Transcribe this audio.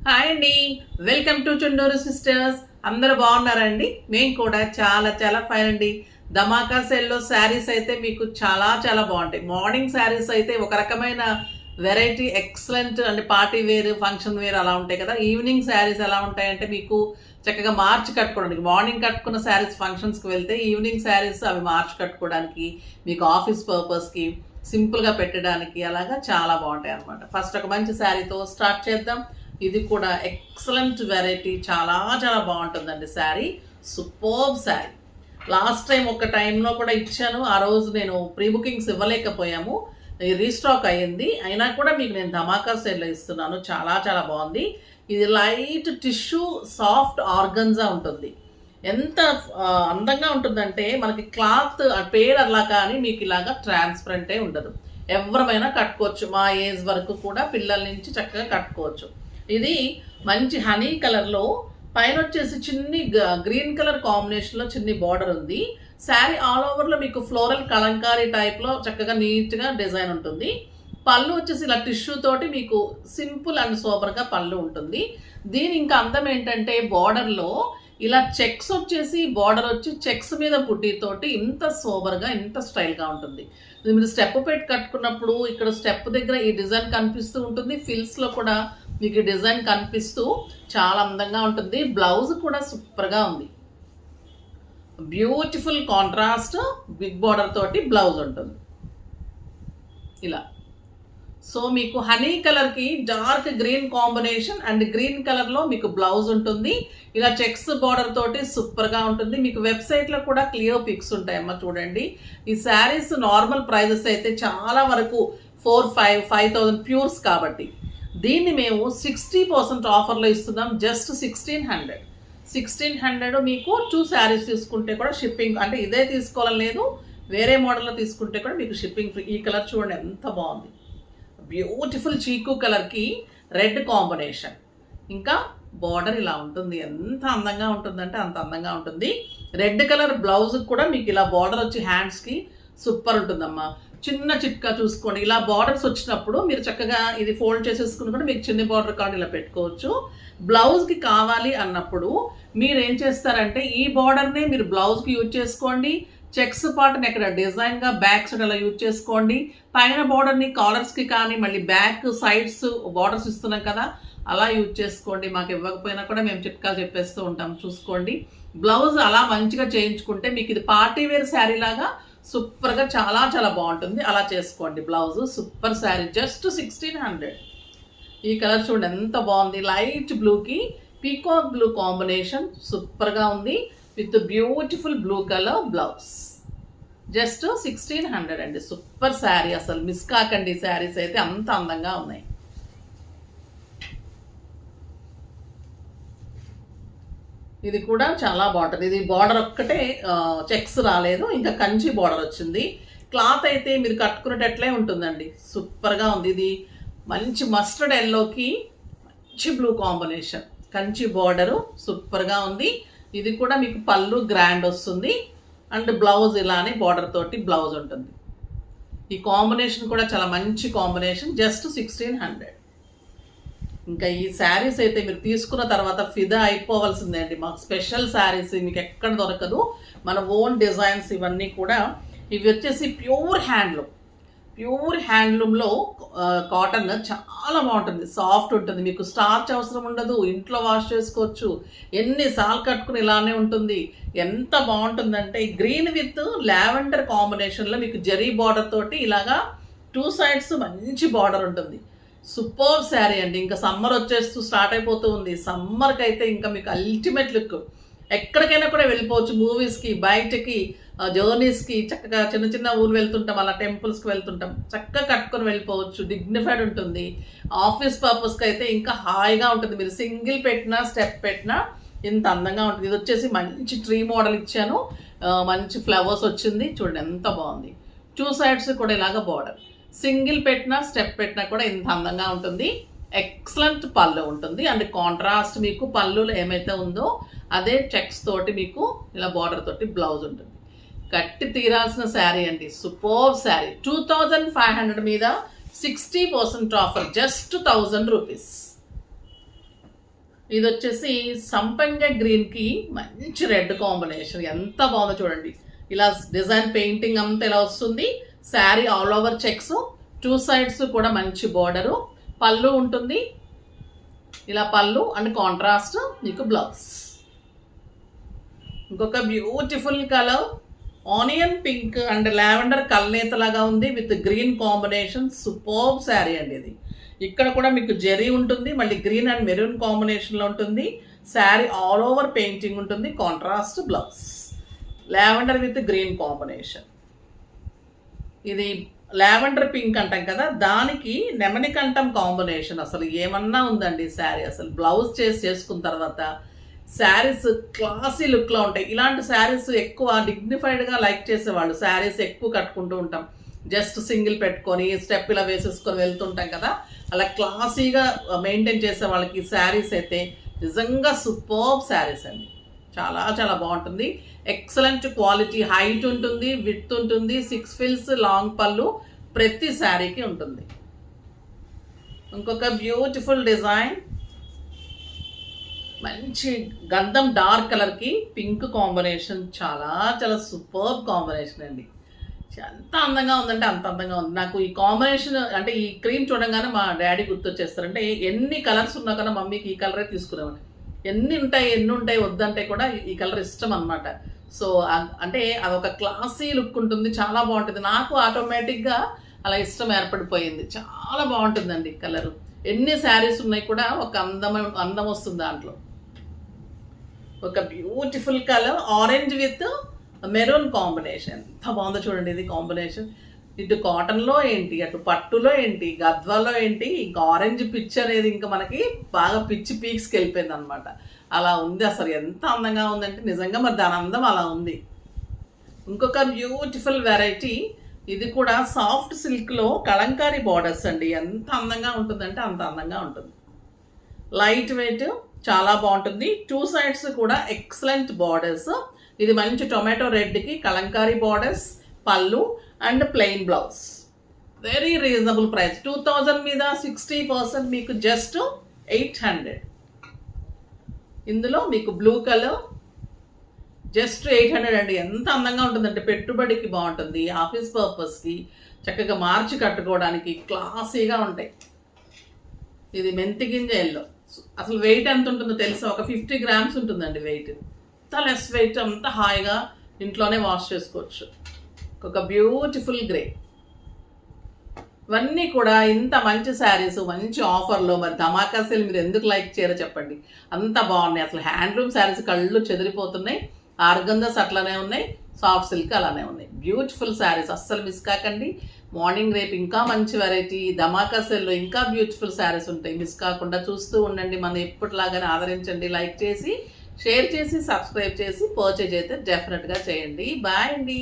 Hi అండి, welcome to Chunduru sisters. అందరూ బాగున్నారండి? మేము కూడా చాలా చాలా ఫైన్ అండి. ధమాకా సెల్లో శారీస్ అయితే మీకు చాలా చాలా బాగుంటాయి. మార్నింగ్ శారీస్ అయితే ఒక రకమైన వెరైటీ, ఎక్సలెంట్ అంటే పార్టీ వేర్, ఫంక్షన్ వేర్ అలా ఉంటాయి కదా. ఈవినింగ్ శారీస్ ఎలా ఉంటాయంటే మీకు చక్కగా మార్చి కట్టుకోవడానికి, మార్నింగ్ కట్టుకున్న శారీస్ ఫంక్షన్స్కి వెళ్తే ఈవినింగ్ శారీస్ అవి మార్చి కట్టుకోవడానికి, మీకు ఆఫీస్ పర్పస్కి సింపుల్గా పెట్టడానికి అలాగా చాలా బాగుంటాయి అనమాట. ఫస్ట్ ఒక మంచి శారీతో స్టార్ట్ చేద్దాం. ఇది కూడా ఎక్సలెంట్ వెరైటీ, చాలా చాలా బాగుంటుందండి sari. Superb sari. Last time ఒక టైంలో కూడా ఇచ్చాను. ఆ రోజు నేను ప్రీ బుకింగ్స్ ఇవ్వలేకపోయాము, రీస్టాక్ అయ్యింది. అయినా కూడా మీకు నేను ధమాకా సేల్లో ఇస్తున్నాను. చాలా చాలా బాగుంది. ఇది లైట్ టిష్యూ, సాఫ్ట్ ఆర్గన్జా ఉంటుంది. ఎంత అందంగా ఉంటుందంటే మనకి క్లాత్ పేరు అలా కానీ మీకు ఇలాగా ట్రాన్స్పరెంటే ఉండదు. ఎవరమైనా కట్టుకోవచ్చు, మా ఏజ్ వరకు కూడా పిల్లల నుంచి చక్కగా కట్టుకోవచ్చు. ఇది మంచి హనీ కలర్లో, పైన వచ్చేసి చిన్ని గ్రీన్ కలర్ కాంబినేషన్లో చిన్ని బార్డర్ ఉంది. శారీ ఆల్ ఓవర్లో మీకు ఫ్లోరల్ కలంకారీ టైప్లో చక్కగా నీట్గా డిజైన్ ఉంటుంది. పళ్ళు వచ్చేసి ఇలా టిష్యూ తోటి మీకు సింపుల్ అండ్ సూపర్గా పళ్ళు ఉంటుంది. దీని ఇంకా అందం ఏంటంటే బార్డర్లో ఇలా చెక్స్ వచ్చేసి, బార్డర్ వచ్చి చెక్స్ మీద పుట్టితోటి ఇంత సోబర్గా, ఇంత స్టైల్గా ఉంటుంది. మీరు స్టెప్ పెట్టి కట్టుకున్నప్పుడు ఇక్కడ స్టెప్ దగ్గర ఈ డిజైన్ కనిపిస్తూ ఉంటుంది. ఫిల్స్లో కూడా మీకు డిజైన్ కనిపిస్తూ చాలా అందంగా ఉంటుంది. బ్లౌజ్ కూడా సూపర్గా ఉంది. బ్యూటిఫుల్ కాంట్రాస్ట్ బిగ్ బార్డర్ తోటి బ్లౌజ్ ఉంటుంది ఇలా. సో మీకు హనీ కలర్కి dark green combination and green కలర్లో మీకు బ్లౌజ్ ఉంటుంది. ఇలా చెక్స్ బార్డర్ తోటి సూపర్గా ఉంటుంది. మీకు వెబ్సైట్లో కూడా క్లియర్ పిక్స్ ఉంటాయమ్మా, చూడండి. ఈ శారీస్ నార్మల్ ప్రైజెస్ అయితే చాలా వరకు 4,000-5,000 ప్యూర్స్ కాబట్టి దీన్ని మేము 60% ఆఫర్లో ఇస్తున్నాం. జస్ట్ 1,600 మీకు 2 శారీస్ తీసుకుంటే కూడా షిప్పింగ్, అంటే ఇదే తీసుకోవాలని లేదు, వేరే మోడల్లో తీసుకుంటే కూడా మీకు షిప్పింగ్ ఫ్రీ. ఈ కలర్ చూడండి ఎంత బాగుంది. బ్యూటిఫుల్ చీకు కలర్కి రెడ్ కాంబినేషన్, ఇంకా బార్డర్ ఇలా ఉంటుంది. ఎంత అందంగా ఉంటుందంటే అంత అందంగా ఉంటుంది. రెడ్ కలర్ బ్లౌజ్ కూడా మీకు ఇలా బార్డర్ వచ్చి హ్యాండ్స్కి సూపర్ ఉంటుందమ్మా. చిన్న చిట్కా చూసుకోండి, ఇలా బార్డర్స్ వచ్చినప్పుడు మీరు చక్కగా ఇది ఫోల్డ్ చేసేసుకుని కూడా మీకు చిన్న బార్డర్ కార్డు ఇలా పెట్టుకోవచ్చు. బ్లౌజ్కి కావాలి అన్నప్పుడు మీరు ఏం చేస్తారంటే ఈ బార్డర్నే మీరు బ్లౌజ్కి యూజ్ చేసుకోండి. చెక్స్ పార్ట్ని ఎక్కడ డిజైన్గా బ్యాక్ సైడ్ అలా యూజ్ చేసుకోండి. పైన బార్డర్ని కాలర్స్కి కానీ మళ్ళీ బ్యాక్ సైడ్స్ బార్డర్స్ ఇస్తున్నాం కదా, అలా యూజ్ చేసుకోండి. మాకు ఇవ్వకపోయినా కూడా మేము చిట్కాలు చెప్పేస్తూ ఉంటాం, చూసుకోండి. బ్లౌజ్ అలా మంచిగా చేయించుకుంటే మీకు ఇది పార్టీ వేర్ శారీ లాగా సూపర్గా చాలా చాలా బాగుంటుంది. అలా చేసుకోండి. Blouse super sari, just 1,600. ఈ కలర్ చూడండి ఎంత బాగుంది. లైట్ బ్లూకి పీకాక్ బ్లూ కాంబినేషన్ సూపర్గా ఉంది with beautiful blue colour blouse. Just 1,600 అండి. సూపర్ శారీ, అసలు మిస్ కాకండి. శారీస్ అయితే అంత అందంగా ఉన్నాయి. ఇది కూడా చాలా బాగుంటుంది. ఇది బార్డర్ ఒక్కటే చెక్స్ రాలేదు, ఇంకా కంచి బార్డర్ వచ్చింది. క్లాత్ అయితే మీరు కట్టుకునేటట్లే ఉంటుందండి. సూపర్గా ఉంది. ఇది మంచి మస్టర్డ్ ఎల్లోకి మంచి బ్లూ కాంబినేషన్, కంచి బార్డరు సూపర్గా ఉంది. ఇది కూడా మీకు పళ్ళు గ్రాండ్ వస్తుంది అండ్ బ్లౌజ్ ఇలానే బార్డర్ తోటి బ్లౌజ్ ఉంటుంది. ఈ కాంబినేషన్ కూడా చాలా మంచి కాంబినేషన్. జస్ట్ 1,600. ఇంకా ఈ శారీస్ అయితే మీరు తీసుకున్న తర్వాత ఫిదా అయిపోవాల్సిందే అండి. మాకు స్పెషల్ శారీస్ మీకు ఎక్కడ దొరకదు. మన ఓన్ డిజైన్స్ ఇవన్నీ కూడా. ఇవి వచ్చేసి ప్యూర్ హ్యాండ్లూమ్లో కాటన్ చాలా బాగుంటుంది, సాఫ్ట్ ఉంటుంది. మీకు స్టార్చ్ అవసరం ఉండదు, ఇంట్లో వాష్ చేసుకోవచ్చు. ఎన్నిసార్లు కట్టుకుని ఇలానే ఉంటుంది. ఎంత బాగుంటుందంటే గ్రీన్ విత్ లావెండర్ కాంబినేషన్లో మీకు జరీ బార్డర్ తోటి ఇలాగా 2 సైడ్స్ మంచి బార్డర్ ఉంటుంది. సూపర్ శారీ అండి. ఇంకా సమ్మర్ వచ్చేస్తూ స్టార్ట్ అయిపోతూ ఉంది. సమ్మర్కి అయితే ఇంకా మీకు అల్టిమేట్ లుక్. ఎక్కడికైనా కూడా వెళ్ళిపోవచ్చు, మూవీస్కి, బయటకి, జర్నీస్కి. చక్కగా చిన్న చిన్న ఊరు వెళ్తుంటాం, అలా టెంపుల్స్కి వెళ్తుంటాం, చక్కగా కట్టుకొని వెళ్ళిపోవచ్చు. డిగ్నిఫైడ్ ఉంటుంది. ఆఫీస్ పర్పస్కి అయితే ఇంకా హాయిగా ఉంటుంది. మీరు సింగిల్ పెట్టినా స్టెప్ పెట్టినా ఇంత అందంగా ఉంటుంది. ఇది వచ్చేసి మంచి ట్రీ మోడల్ ఇచ్చాను, మంచి ఫ్లవర్స్ వచ్చింది. చూడండి ఎంత బాగుంది. 2 సైడ్స్ కూడా ఇలాగ బార్డర్. సింగిల్ పెట్టినా స్టెప్ పెట్టినా కూడా ఇంత అందంగా ఉంటుంది. ఎక్సలెంట్ పళ్ళు ఉంటుంది అండ్ కాంట్రాస్ట్ మీకు పళ్ళులో ఏమైతే ఉందో అదే చెక్స్ తోటి మీకు ఇలా బార్డర్ తోటి బ్లౌజ్ ఉంటుంది. కట్టి తీరాల్సిన శారీ అండి. సూపర్ శారీ. 2,500 మీద 60% ఆఫర్, జస్ట్ 1,000 రూపీస్. ఇది వచ్చేసి సంపంగ గ్రీన్కి మంచి రెడ్ కాంబినేషన్, ఎంత బాగుందో చూడండి. ఇలా డిజైన్ పెయింటింగ్ అంతా ఇలా వస్తుంది. Sari all over checks, 2 sides కూడా మంచి బోర్డరు, పళ్ళు ఉంటుంది. ఇలా పళ్ళు అండ్ కాంట్రాస్ట్ మీకు బ్లౌజ్. ఇంకొక beautiful colour onion pink and lavender కల్నేతలాగా ఉంది with green combination. Superb sari అండి ఇది. ఇక్కడ కూడా మీకు జెరీ ఉంటుంది, మళ్ళీ గ్రీన్ అండ్ మెరూన్ కాంబినేషన్లో ఉంటుంది. శారీ ఆల్ ఓవర్ పెయింటింగ్ ఉంటుంది, contrast blouse. Lavender with green combination. ఇది లావెండర్ పింక్ అంటాం కదా, దానికి నెమలికంఠం కాంబినేషన్. అసలు ఏమన్నా ఉందండి శారీ. అసలు బ్లౌజ్ చేసుకున్న తర్వాత శారీస్ క్లాసీ లుక్లో ఉంటాయి. ఇలాంటి శారీస్ ఎక్కువ డిగ్నిఫైడ్గా లైక్ చేసేవాళ్ళు. శారీస్ ఎక్కువ కట్టుకుంటూ ఉంటాం, జస్ట్ సింగిల్ పెట్టుకొని స్టెప్ ఇలా వేసేసుకొని వెళ్తుంటాం కదా, అలా క్లాసీగా మెయింటైన్ చేసే వాళ్ళకి శారీస్ అయితే నిజంగా సూపర్బ్ శారీస్ అండి. చాలా చాలా బాగుంటుంది. ఎక్సలెంట్ క్వాలిటీ, హైట్ ఉంటుంది, విడ్త్ ఉంటుంది, 6 ఫిల్స్ లాంగ్ పళ్ళు ప్రతి శారీకి ఉంటుంది. ఇంకొక బ్యూటిఫుల్ డిజైన్, మంచి గంధం డార్క్ కలర్కి పింక్ కాంబినేషన్. చాలా చాలా సూపర్బ్ కాంబినేషన్ అండి. ఎంత అందంగా ఉందంటే అంత అందంగా ఉంది. నాకు ఈ కాంబినేషన్ అంటే ఈ క్రీమ్ చూడంగానే మా డాడీ గుర్తొచ్చేస్తారంటే, ఎన్ని కలర్స్ ఉన్నా కన్నా మమ్మీకి ఈ కలరే తీసుకునేవాడిని. ఎన్ని ఉంటాయి వద్దంటే కూడా ఈ కలర్ ఇష్టం అనమాట. సో అంటే అదొక క్లాసీ లుక్ ఉంటుంది, చాలా బాగుంటుంది. నాకు ఆటోమేటిక్గా అలా ఇష్టం ఏర్పడిపోయింది. చాలా బాగుంటుందండి కలరు. ఎన్ని శారీస్ ఉన్నాయి కూడా ఒక అందం వస్తుంది దాంట్లో. ఒక beautiful colour orange with maroon combination. ఎంత బాగుందో చూడండి ఇది కాంబినేషన్. ఇటు కాటన్లో ఏంటి, అటు పట్టులో ఏంటి, గద్వాలో ఏంటి, ఇంకా ఆరెంజ్ పిచ్ అనేది ఇంకా మనకి బాగా పిచ్చి పీక్స్కి వెళ్ళిపోయింది అనమాట. అలా ఉంది. అసలు ఎంత అందంగా ఉందంటే నిజంగా మరి దాని అందం అలా ఉంది. ఇంకొక బ్యూటిఫుల్ వెరైటీ, ఇది కూడా సాఫ్ట్ సిల్క్లో కలంకారీ బార్డర్స్ అండి. ఎంత అందంగా ఉంటుందంటే అంత అందంగా ఉంటుంది. లైట్ వెయిట్, చాలా బాగుంటుంది. 2 సైడ్స్ కూడా ఎక్సలెంట్ బార్డర్స్. ఇది మంచి టొమాటో రెడ్కి కలంకారీ బార్డర్స్, పళ్ళు and plain blouse. Very reasonable price. 2000 మీద 60% మీకు జస్ట్ 800. ఇందులో మీకు బ్లూ కలర్ జస్ట్ 800 అండి. ఎంత అందంగా ఉంటుందంటే పెట్టుబడికి బాగుంటుంది, ఆఫీస్ పర్పస్కి చక్కగా మార్చి కట్టుకోవడానికి క్లాసీగా ఉంటాయి. ఇది మెంతి గింజ ఎల్లో. అసలు వెయిట్ ఎంత ఉంటుందో తెలుసా? ఒక 50 గ్రామ్స్ ఉంటుందండి వెయిట్. అంత లెస్ వెయిట్, అంత హాయిగా ఇంట్లోనే వాష్ చేసుకోవచ్చు. ఒక బ్యూటిఫుల్ గ్రే. ఇవన్నీ కూడా ఇంత మంచి శారీస్ మంచి ఆఫర్లో మరి ధమాకా సేల్ మీరు ఎందుకు లైక్ చేయరో చెప్పండి. అంత బాగున్నాయి. అసలు హ్యాండ్లూమ్ శారీస్ కళ్ళు చెదిరిపోతున్నాయి. ఆర్గంజాస్ అట్లానే ఉన్నాయి, సాఫ్ట్ సిల్క్ అలానే ఉన్నాయి. బ్యూటిఫుల్ శారీస్ అస్సలు మిస్ కాకండి. మార్నింగ్ రేపు ఇంకా మంచి వెరైటీ ధమాకా సేల్లో ఇంకా బ్యూటిఫుల్ శారీస్ ఉంటాయి. మిస్ కాకుండా చూస్తూ ఉండండి. మనం ఎప్పటిలాగానే ఆదరించండి. లైక్ చేసి, షేర్ చేసి, సబ్స్క్రైబ్ చేసి పర్చేజ్ అయితే డెఫినెట్గా చేయండి. బాయ్ అండి.